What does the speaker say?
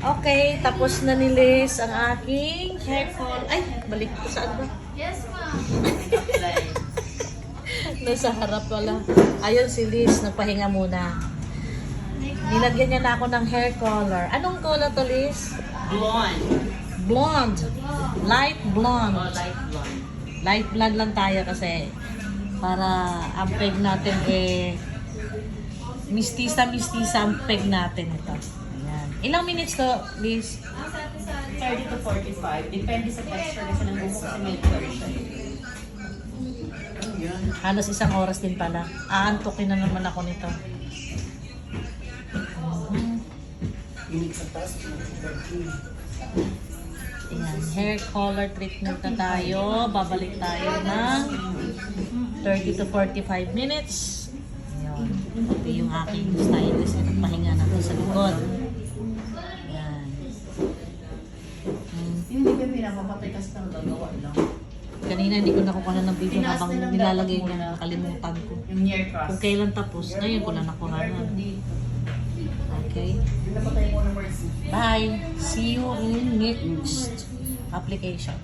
Okay, tapos na ni Liz ang aking hair fall. Ay, balik ko saan ba? Yes, ma'am. Nasa harap wala. Ayun si Liz, nagpahinga muna. Nilagyan niya na ako ng hair color. Anong color to, Liz? Blonde. Blonde. Light blonde. Oh, light blonde. Light blonde lang tayo kasi para ang peg natin mistisa ang peg natin ito. Ayan. Ilang minutes to, Liz? 30 to 45. Depende sa texture kasi ng buhok kasi may curl siya. Halos isang oras din pala. Aantukin na naman ako nito. Ayan, hair color treatment na tayo. Babalik tayo ng 30 to 45 minutes. Ayan. Ito yung aking stylist. Nagpahinga na po sa likod. Ayan. Hindi ba pinapapatay kasi ng gagawa lang? Kanina hindi ko nakukuha ng video habang nilalagay niya. Nakalimutan ko. Yung near cross. Kung kailan tapos, ngayon ko na nakuha na. Okay. Pinapatay mo ng mercy. Bye. See you in next application.